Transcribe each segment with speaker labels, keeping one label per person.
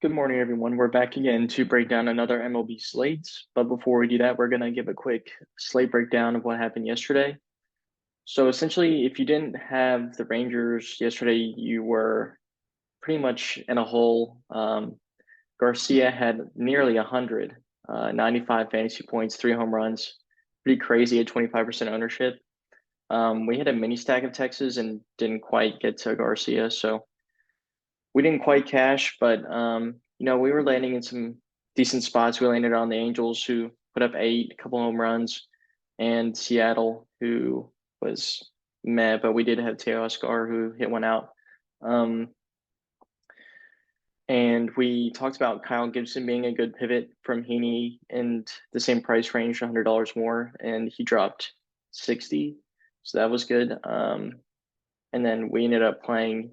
Speaker 1: Good morning, everyone. We're back again to break down another MLB slate. But before we do that, we're going to give a quick slate breakdown of what happened yesterday. So essentially, if you didn't have the Rangers yesterday, you were pretty much in a hole. Garcia had nearly 100, 95 fantasy points, 3 home runs. Pretty crazy at 25% ownership. We had a mini stack of Texas and didn't quite get to Garcia. So we didn't quite cash, but we were landing in some decent spots. We landed on the Angels, who put up eight, a couple home runs, and Seattle, who was meh, but we did have Teoscar, who hit one out. Um, and we talked about Kyle Gibson being a good pivot from Heaney and the same price range, $100 more, and he dropped 60, so that was good. And then we ended up playing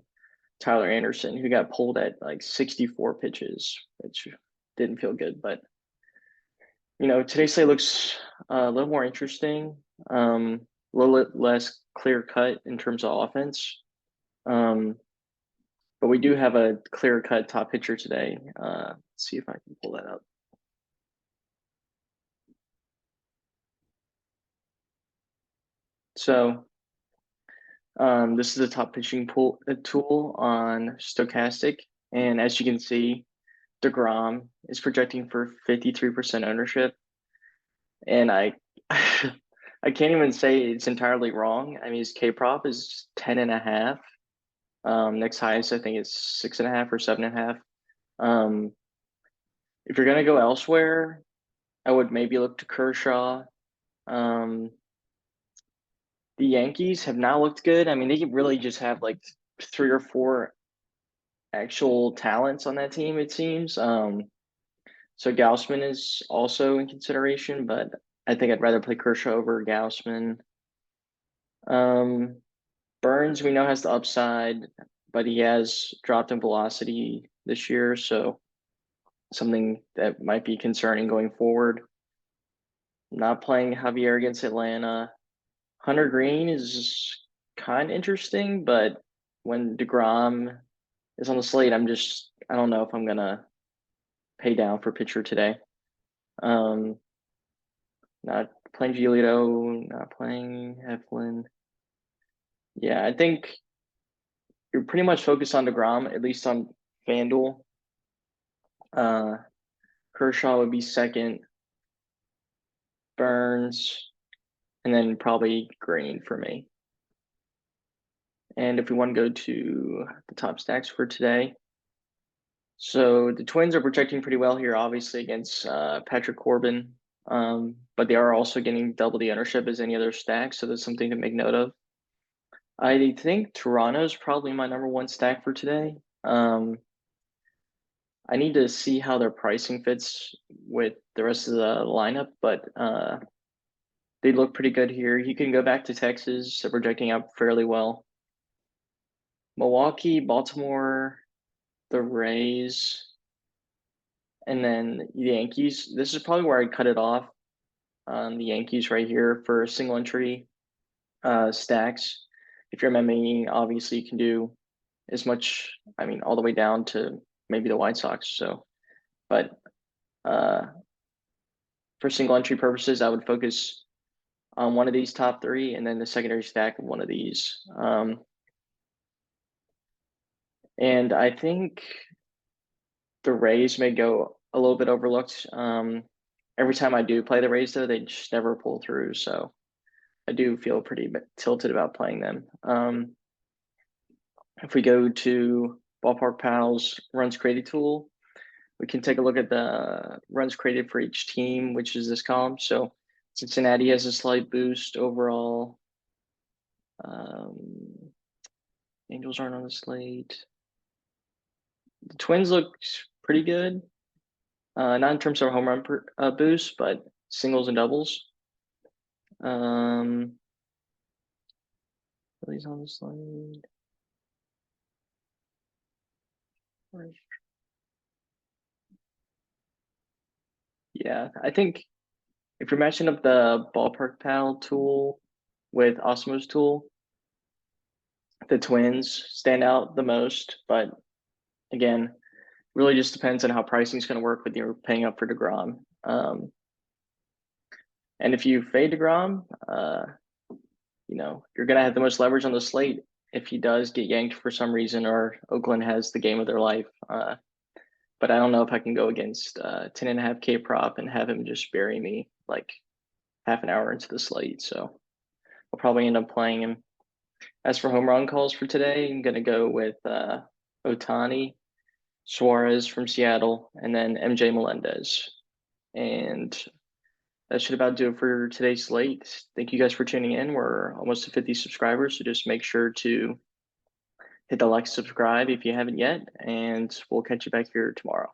Speaker 1: Tyler Anderson, who got pulled at like 64 pitches, which didn't feel good. But today's slate looks a little more interesting, a little bit less clear cut in terms of offense. Um, but we do have a clear cut top pitcher today. Let's see if I can pull that up. So this is a top pitching tool on Stochastic, and as you can see, DeGrom is projecting for 53% ownership. And I I can't even say it's entirely wrong. I mean, his K prop is 10 and a half. Next highest I think is 6.5 or 7.5. Um, if you're gonna go elsewhere, I would maybe look to Kershaw. Um, the Yankees have not looked good. I mean, they really just have like three or four actual talents on that team, it seems. So Gaussman is also in consideration, but I think I'd rather play Kershaw over Gaussman. Um, Burns, we know, has the upside, but he has dropped in velocity this year, so something that might be concerning going forward. Not playing Javier against Atlanta. Hunter Green is kind of interesting, but when DeGrom is on the slate, I don't know if I'm gonna pay down for pitcher today. Um, not playing Giolito, not playing Heflin. Yeah, I think you're pretty much focused on DeGrom, at least on FanDuel. Uh, Kershaw would be second, Burns, and then probably Green for me. And if we want to go to the top stacks for today, so the Twins are projecting pretty well here, obviously against Patrick Corbin, but they are also getting double the ownership as any other stack, so that's something to make note of. I think Toronto's probably my number one stack for today. I need to see how their pricing fits with the rest of the lineup, but they look pretty good here. You can go back to Texas. They're projecting out fairly well. Milwaukee, Baltimore, the Rays, and then the Yankees. This is probably where I'd cut it off. The Yankees right here for single entry stacks. If you're MMing, obviously you can do as much, I mean, all the way down to maybe the White Sox. So, but uh, for single entry purposes, I would focus on one of these top three and then the secondary stack of one of these. And I think the Rays may go a little bit overlooked. Every time I do play the Rays, though, they just never pull through. So I do feel pretty tilted about playing them. If we go to Ballpark Pals runs created tool, we can take a look at the runs created for each team, which is this column. So Cincinnati has a slight boost overall. Angels aren't on the slate. The Twins look pretty good. Not in terms of home run boost, but singles and doubles. Phillies on the slide. Yeah, I think if you're matching up the ballpark pal tool with Osmo's tool, the Twins stand out the most. But again, really just depends on how pricing is going to work when you're paying up for DeGrom. And if you fade DeGrom, you're going to have the most leverage on the slate if he does get yanked for some reason or Oakland has the game of their life. But I don't know if I can go against 10.5K prop and have him just bury me like half an hour into the slate. So I'll probably end up playing him. As for home run calls for today, I'm going to go with Ohtani, Suarez from Seattle, and then MJ Melendez. And that should about do it for today's slate. Thank you guys for tuning in. We're almost to 50 subscribers, so just make sure to hit the like, subscribe if you haven't yet, and we'll catch you back here tomorrow.